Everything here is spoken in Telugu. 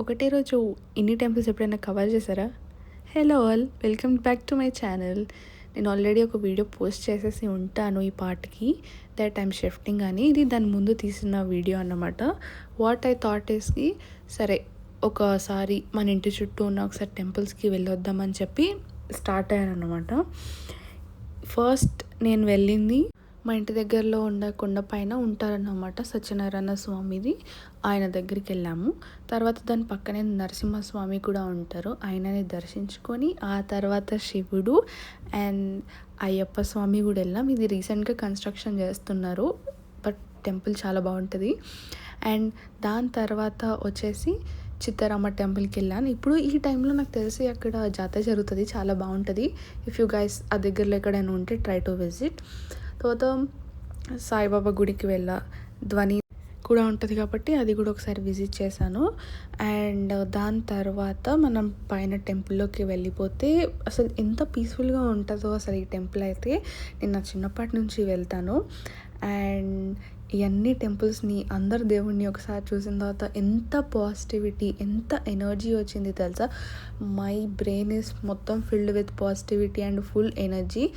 ఒకటే రోజు ఇన్ని టెంపుల్స్ ఎప్పుడైనా కవర్ చేశారా? Hello all, welcome back to my channel. నేను ఆల్రెడీ ఒక వీడియో పోస్ట్ చేసేసి ఉంటాను ఈ పార్ట్కి, దట్ ఐమ్ షిఫ్టింగ్ అని. ఇది దాని ముందు తీసిన వీడియో అన్నమాట. వాట్ ఐ థాట్ ఈస్కి, సరే ఒకసారి మన ఇంటి చుట్టూ ఉన్న ఒకసారి టెంపుల్స్కి వెళ్ళొద్దామని చెప్పి స్టార్ట్ అయ్యాను అన్నమాట. ఫస్ట్ నేను వెళ్ళింది మా ఇంటి దగ్గరలో ఉన్న కొండ పైన ఉంటారన్నమాట సత్యనారాయణ స్వామిది. ఆయన దగ్గరికి వెళ్ళాము. తర్వాత దాని పక్కనే నరసింహస్వామి కూడా ఉంటారు. ఆయనని దర్శించుకొని ఆ తర్వాత శివుడు అండ్ అయ్యప్ప స్వామి కూడా వెళ్ళాం. ఇది రీసెంట్గా కన్స్ట్రక్షన్ చేస్తున్నారు, బట్ టెంపుల్ చాలా బాగుంటుంది. అండ్ దాని తర్వాత వచ్చేసి చిత్తారామ టెంపుల్కి వెళ్ళాను. ఇప్పుడు ఈ టైంలో నాకు తెలిసి అక్కడ జాతర జరుగుతుంది, చాలా బాగుంటుంది. ఇఫ్ యూ గైస్ ఆ దగ్గరలో ఎక్కడైనా ఉంటే ట్రై టు విజిట్. తర్వాత సాయిబాబా గుడికి వెళ్ళా, ధ్వని కూడా ఉంటుంది కాబట్టి అది కూడా ఒకసారి విజిట్ చేశాను. అండ్ దాని తర్వాత మనం పైన టెంపుల్లోకి వెళ్ళిపోతే అసలు ఎంత పీస్ఫుల్గా ఉంటుందో అసలు ఈ టెంపుల్ అయితే. నేను నా చిన్నప్పటి నుంచి వెళ్తాను. అండ్ ఇవన్నీ టెంపుల్స్ని, అందరు దేవుణ్ణి ఒకసారి చూసిన తర్వాత ఎంత పాజిటివిటీ, ఎంత ఎనర్జీ వచ్చింది తెలుసా. మై బ్రెయిన్ ఈస్ మొత్తం filled with positivity and full energy.